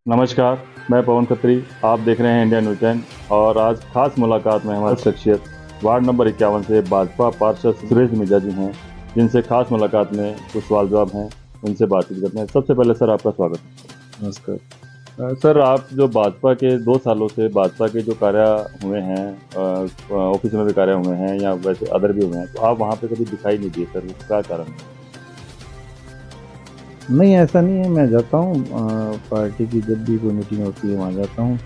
नमस्कार, मैं पवन खत्री। आप देख रहे हैं इंडिया न्यूज़ 10 और आज खास मुलाकात में हमारी शख्सियत वार्ड नंबर 51 से भाजपा पार्षद सुरेश मिर्जा जी हैं, जिनसे खास मुलाकात में कुछ सवाल जवाब हैं, उनसे बातचीत करते हैं। सबसे पहले सर आपका स्वागत है। नमस्कार। सर आप जो भाजपा के 2 सालों से भाजपा के जो कार्य हुए हैं, ऑफिस में भी कार्य हुए हैं या वैसे अदर भी हुए हैं, तो आप वहाँ पे कभी दिखाई नहीं दिए सर, वो क्या कारण है? नहीं, ऐसा नहीं है, मैं जाता हूँ पार्टी की जब भी कोई मीटिंग होती है वहाँ जाता हूँ।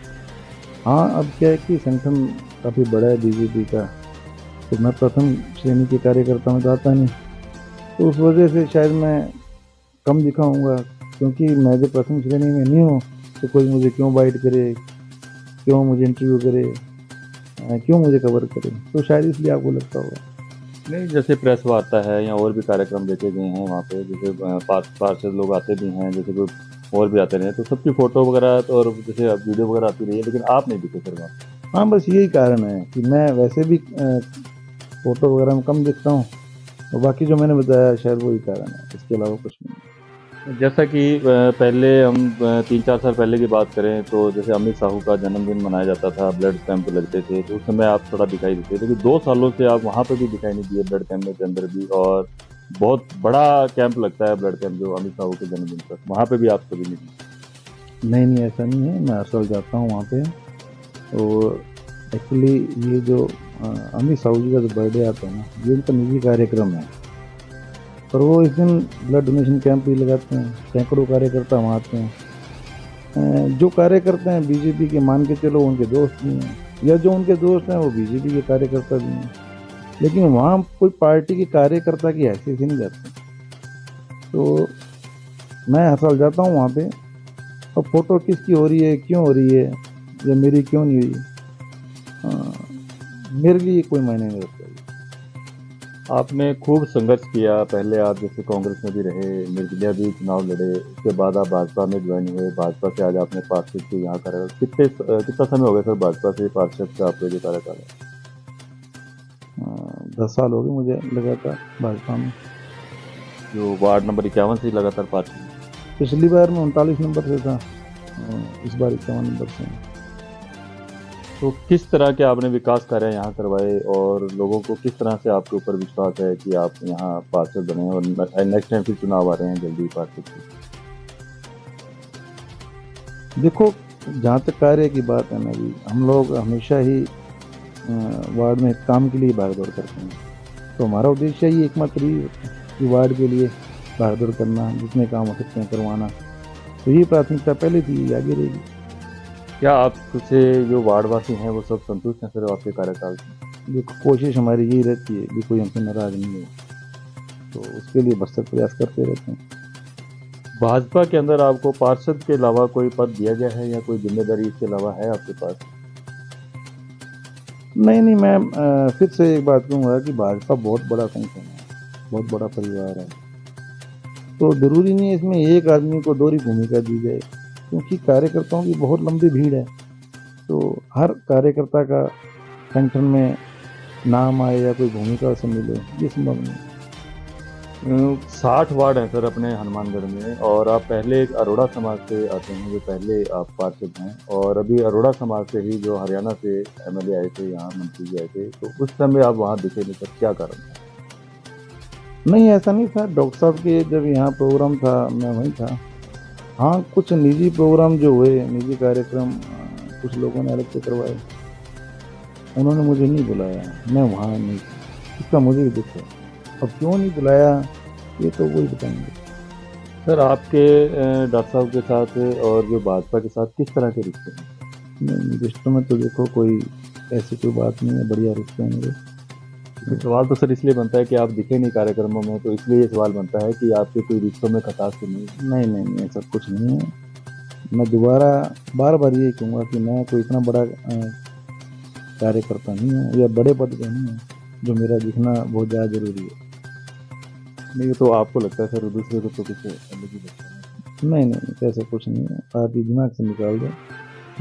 हाँ, अब क्या है कि संगठन काफ़ी बड़ा है बीजेपी का, तो मैं प्रथम श्रेणी के कार्यकर्ता में जाता नहीं, तो उस वजह से शायद मैं कम दिखाऊँगा, क्योंकि मैं जब प्रथम श्रेणी में नहीं हूँ, तो कोई मुझे क्यों बाइट करे, क्यों मुझे इंटरव्यू करे, क्यों मुझे कवर करे, तो शायद इसलिए आपको लगता होगा। नहीं, जैसे प्रेस वार्ता है या और भी कार्यक्रम देखे गए हैं वहाँ पे, जैसे पार्षद लोग आते भी हैं, जैसे कोई और भी आते रहे, तो सबकी फ़ोटो वगैरह तो और जैसे अब वीडियो वगैरह आती रही है, लेकिन आप नहीं दिखे सर वहाँ। हाँ, बस यही कारण है कि मैं वैसे भी फ़ोटो वगैरह में कम दिखता हूँ, और बाकी जो मैंने बताया शायद वही कारण है, इसके अलावा कुछ नहीं। जैसा कि पहले हम 3-4 साल पहले की बात करें तो जैसे अमित साहू का जन्मदिन मनाया जाता था, ब्लड कैंप लगते थे, तो उस समय आप थोड़ा दिखाई देते थे, लेकिन 2 सालों से आप वहाँ पे भी दिखाई नहीं दिए ब्लड कैंप के अंदर भी, और बहुत बड़ा कैंप लगता है ब्लड कैंप जो अमित साहू के जन्मदिन पर, वहाँ पे भी आप कभी नहीं दिखे। नहीं, नहीं, ऐसा नहीं है, मैं हर साल जाता हूँ वहाँ पे। और एक्चुअली ये जो अमित साहू जी का जो बर्थडे आता है ना, ये उनका निजी कार्यक्रम है, पर वो इस दिन ब्लड डोनेशन कैंप भी लगाते हैं, सैकड़ों कार्यकर्ता वहाँ आते हैं। जो कार्यकर्ता हैं बीजेपी के, मान के चलो उनके दोस्त भी हैं, या जो उनके दोस्त हैं वो बीजेपी के कार्यकर्ता भी हैं, लेकिन वहाँ कोई पार्टी के कार्यकर्ता की हैसियत से नहीं जाते। तो मैं हर साल जाता हूँ वहाँ पे, और फोटो किसकी हो रही है, क्यों हो रही है, या मेरी क्यों नहीं हुई, मेरे लिए कोई मायने नहीं रखता। आपने खूब संघर्ष किया, पहले आप जैसे कांग्रेस में भी रहे, निर्दलीय भी चुनाव लड़े, उसके बाद आप भाजपा में ज्वाइन हुए, भाजपा से आज आपने पार्षद के यहाँ कर कितना समय हो गया सर भाजपा से पार्षद का आपका जो कार्यकाल है? 10 साल हो गए मुझे लगातार भाजपा में। जो वार्ड नंबर 51 से ही लगातार पार्षद? पिछली बार मैं 39 नंबर से था, इस बार 51 नंबर से हूँ। तो किस तरह के आपने विकास कार्य यहाँ करवाए और लोगों को किस तरह से आपके ऊपर विश्वास है कि आप यहाँ पार्षद बने और नेक्स्ट टाइम फिर चुनाव आ रहे हैं जल्दी पार्षद के? देखो, जहाँ तक कार्य की बात है ना जी, हम लोग हमेशा ही वार्ड में काम के लिए भाग दौड़ करते हैं, तो हमारा उद्देश्य ही एकमात्र ही होता है कि वार्ड के लिए भाग दौड़ करना, जितने काम हो सकते हैं करवाना, तो ये प्राथमिकता पहले थी, ये आगे रहेगी। क्या आपसे जो वार्डवासी हैं वो सब संतुष्ट हैं सर आपके कार्यकाल से? देखो, कोशिश हमारी यही रहती है कि कोई हमसे नाराज नहीं हो, तो उसके लिए भरसक प्रयास करते रहते हैं। भाजपा के अंदर आपको पार्षद के अलावा कोई पद दिया गया है या कोई जिम्मेदारी इसके अलावा है आपके पास? नहीं, नहीं, मैं फिर से एक बात कहूँगा कि भाजपा बहुत बड़ा संगठन है, बहुत बड़ा परिवार है, तो ज़रूरी नहीं है इसमें एक आदमी को दोहरी भूमिका दी जाए, क्योंकि कार्यकर्ताओं की बहुत लंबी भीड़ है, तो हर कार्यकर्ता का संगठन में नाम आए या कोई भूमिका उसे मिले, ये संभव नहीं है। 60 वार्ड हैं सर अपने हनुमानगढ़ में, और आप पहले एक अरोड़ा समाज से आते हैं, जो पहले आप पार्षद हैं, और अभी अरोड़ा समाज से ही जो हरियाणा से एमएलए आए थे, यहाँ मंत्री जी आए थे, तो उस समय आप वहाँ दिखे नहीं सर, क्या कारण था? नहीं, ऐसा नहीं था, डॉक्टर साहब के जब यहाँ प्रोग्राम था मैं वहीं था। हाँ, कुछ निजी प्रोग्राम जो हुए, निजी कार्यक्रम कुछ लोगों ने अलग से करवाए, उन्होंने मुझे नहीं बुलाया, मैं वहाँ नहीं था, इसका मुझे भी दुख है। अब क्यों नहीं बुलाया, ये तो वही बताएंगे। सर आपके डॉक्टर साहब के साथ और जो भाजपा के साथ किस तरह के रिश्ते हैं? नहीं, रिश्तों में तो देखो कोई ऐसी कोई बात नहीं है, बढ़िया रिश्ते हैं मेरे। ये सवाल तो सर इसलिए बनता है कि आप दिखे नहीं कार्यक्रमों में, तो इसलिए ये सवाल बनता है कि आपके कोई रिश्तों में खटास तो नहीं? नहीं, नहीं, नहीं, ऐसा कुछ नहीं है। मैं दोबारा बार बार यही कहूँगा कि मैं कोई इतना बड़ा कार्यकर्ता नहीं हूँ, या बड़े पद पे नहीं हूँ जो मेरा दिखना बहुत ज़्यादा ज़रूरी है। नहीं, ये तो आपको लगता है सर, दूसरे को तो कुछ अलग ही लगता है। नहीं, नहीं, नहीं, ऐसा कुछ नहीं है, आप ये दिमाग से निकाल दो,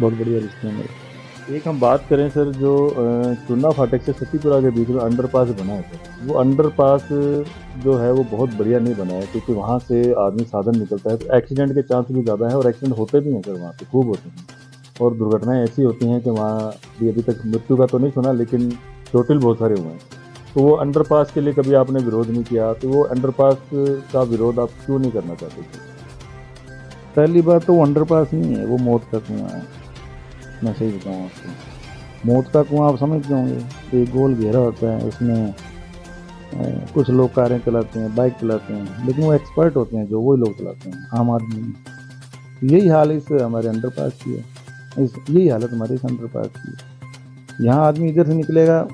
बहुत बढ़िया रिश्ते हैं मेरे। एक हम बात करें सर, जो चुन्ना फाटक से सतीपुरा के बीच में अंडरपास बना है सर, वो अंडरपास जो है वो बहुत बढ़िया नहीं बना है, क्योंकि वहाँ से आदमी साधन निकलता है तो एक्सीडेंट के चांस भी ज़्यादा है, और एक्सीडेंट होते भी हैं सर, वहाँ पे खूब होते हैं। और दुर्घटनाएं ऐसी होती हैं कि वहाँ भी अभी तक मृत्यु का तो नहीं सुना, लेकिन चोटिल बहुत सारे हुए हैं। तो वो अंडरपास के लिए कभी आपने विरोध नहीं किया, तो वो अंडरपास का विरोध आप क्यों नहीं करना चाहते थे? पहली बात तो वो अंडरपास नहीं है, वो मौत का कुआं है। मैं सही बताऊँ आपको, मौत का कुआं आप समझते होंगे, तो एक गोल घेरा होता है, उसमें कुछ लोग कारें चलाते हैं, बाइक चलाते हैं, लेकिन वो एक्सपर्ट होते हैं जो वही लोग चलाते हैं, आम आदमी नहीं। यही हाल इस हमारे अंडरपास की है, यही हालत हमारे इस अंडरपास की है। यहाँ आदमी इधर से निकलेगा,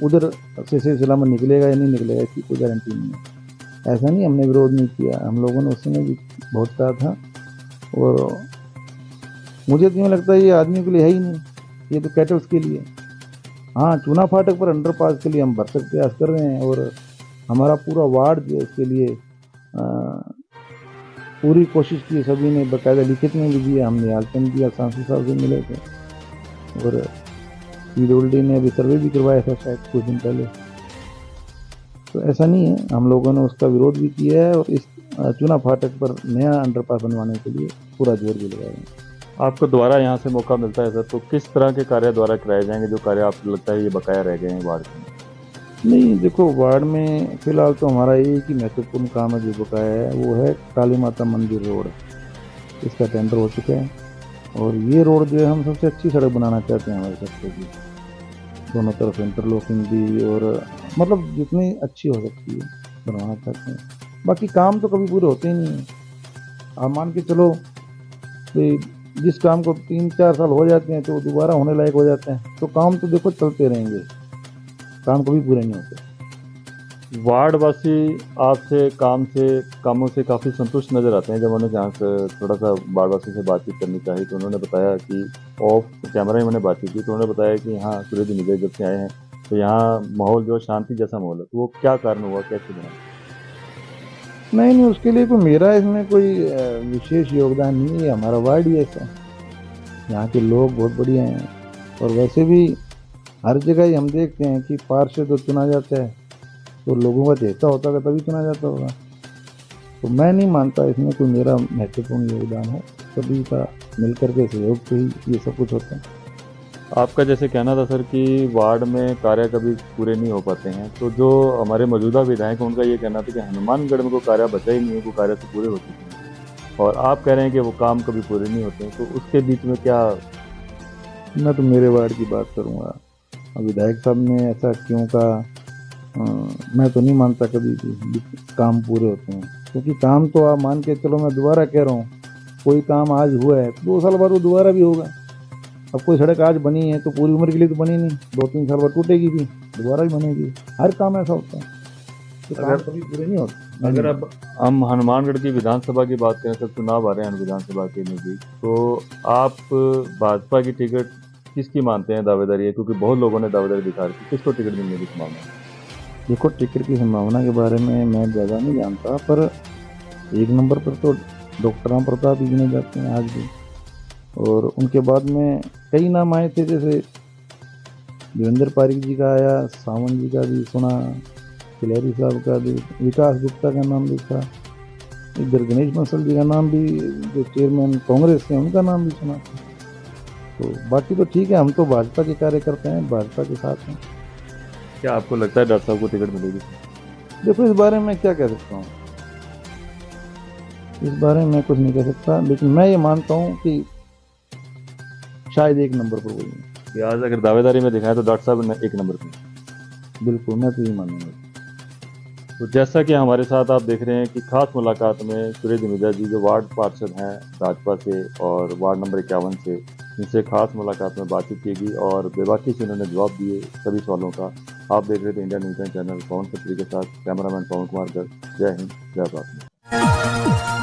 उधर से सलामत निकलेगा या नहीं निकलेगा, इसकी कोई गारंटी नहीं है। ऐसा नहीं हमने विरोध नहीं किया, हम लोगों ने उस समय भी बहुत कहा था, और मुझे तो यूँ लगता है ये आदमी के लिए है ही नहीं, ये तो कैटल्स के लिए। हाँ, चूना फाटक पर अंडरपास के लिए हम भरसक प्रयास कर रहे हैं, और हमारा पूरा वार्ड जो है इसके लिए पूरी कोशिश की, सभी ने बाकायदा लिखित में भी दिया, हमने आलतन दिया, सांसद साहब से मिले थे, और पीडब्ल्यूडी ने अभी सर्वे भी करवाया था शायद कुछ दिन पहले। तो ऐसा नहीं है, हम लोगों ने उसका विरोध भी किया है, और इस चूना फाटक पर नया अंडरपास बनवाने के लिए पूरा जोर भी लगाया है। आपको दोबारा यहाँ से मौका मिलता है सर, तो किस तरह के कार्य द्वारा कराए जाएंगे, जो कार्य आपको लगता है ये बकाया रह गए हैं वार्ड में? नहीं, देखो, वार्ड में फिलहाल तो हमारा एक ही महत्वपूर्ण काम है जो बकाया है, वो है काली माता मंदिर रोड। इसका टेंडर हो चुका है, और ये रोड जो है हम सबसे अच्छी सड़क बनाना चाहते हैं हमारे सेक्टर की, दोनों तरफ इंटरलॉकिंग भी, और मतलब जितनी अच्छी हो सकती है बनवाना चाहते हैं। बाकी काम तो कभी पूरे होते ही नहीं है। आप मान के चलो कि जिस काम को 3-4 साल हो जाते हैं तो वो दोबारा होने लायक हो जाते हैं, तो काम तो देखो चलते रहेंगे, काम कभी पूरे नहीं होते। वार्ड वासी आपसे कामों से काफ़ी संतुष्ट नज़र आते हैं। जब उन्होंने जहाँ से थोड़ा सा वार्ड वासी से बातचीत करनी चाहिए, तो उन्होंने बताया कि ऑफ कैमरा ही मैंने बातचीत की, तो उन्होंने बताया कि हाँ, सूर्य निगह जब से आए हैं तो यहाँ माहौल जो शांति जैसा माहौल है, तो वो क्या कारण हुआ, कैसे बना? नहीं, उसके लिए कोई मेरा इसमें कोई विशेष योगदान नहीं है, हमारा वार्ड ही ऐसा है, यहाँ के लोग बहुत बढ़िया हैं, और वैसे भी हर जगह ही हम देखते हैं कि पार्षद जो चुना जाता है तो लोगों का चेता होता है तभी चुना जाता होगा। तो मैं नहीं मानता इसमें कोई मेरा महत्वपूर्ण योगदान है, सभी का मिलकर के सहयोग से ही ये सब कुछ होता है। आपका जैसे कहना था सर कि वार्ड में कार्य कभी पूरे नहीं हो पाते हैं, तो जो हमारे मौजूदा विधायक हैं उनका ये कहना था कि हनुमानगढ़ में कोई कार्य बचा ही नहीं है, कोई कार्य तो पूरे हो चुके हैं, और आप कह रहे हैं कि वो काम कभी पूरे नहीं होते हैं, तो उसके बीच में क्या? मैं तो मेरे वार्ड की बात करूँगा, विधायक साहब ने ऐसा क्यों कहा, मैं तो नहीं मानता कभी भी काम पूरे होते हैं, क्योंकि काम तो आप मान के चलो, मैं दोबारा कह रहा हूँ, कोई काम आज हुआ है 2 साल बाद वो दोबारा भी होगा। अब कोई सड़क आज बनी है तो पूरी उम्र के लिए तो बनी नहीं, 2-3 साल बाद टूटेगी भी, दोबारा भी बनेगी, हर काम ऐसा होता है, तो काम कभी पूरे नहीं होते। अगर अब हम हनुमानगढ़ की विधानसभा की बात करें, सर चुनाव आ रहे हैं विधानसभा के नज़दीक, तो आप भाजपा की टिकट किसकी मानते हैं दावेदारी है, क्योंकि बहुत लोगों ने दावेदारी दिखा रही थी, किसको टिकट मिलने की संभावना है? देखो, टिकट की संभावना के बारे में मैं ज़्यादा नहीं जानता, पर 1 नंबर पर तो डॉक्टर राम प्रताप ही गिने जाते हैं आज भी, और उनके बाद में कई नाम आए थे, जैसे देवेंद्र पारिक जी का आया, सावंत जी का भी सुना, खिलारी साहब का भी, विकास गुप्ता का नाम भी था, इधर गणेश बंसल जी का नाम भी, जो चेयरमैन कांग्रेस के, उनका नाम भी सुना था। तो बाकी तो ठीक है, हम तो भाजपा के कार्यकर्ता हैं, भाजपा के साथ हैं। क्या आपको लगता है डॉक्टर साहब को टिकट मिलेगी? देखो, इस बारे में क्या कह सकता हूँ, इस बारे में मैं कुछ नहीं कह सकता, लेकिन मैं ये मानता हूँ कि शायद 1 नंबर पर वही है। कि आज अगर दावेदारी में दिखाएं तो डॉक्टर साहब 1 नंबर पे। बिल्कुल, मैं तो यही मानूंगा। तो जैसा कि हमारे साथ आप देख रहे हैं कि खास मुलाकात में सूर्य दिनेजा जी, जो वार्ड पार्षद हैं भाजपा से और वार्ड नंबर 51 से, इनसे खास मुलाकात में बातचीत की गई, और बेबाकी से उन्होंने जवाब दिए सभी सवालों का। आप देख रहे थे इंडिया न्यूज़ चैनल, पवन खत्री के साथ कैमरामैन पवन कुमार गर्ग। जय हिंद, जय भारत।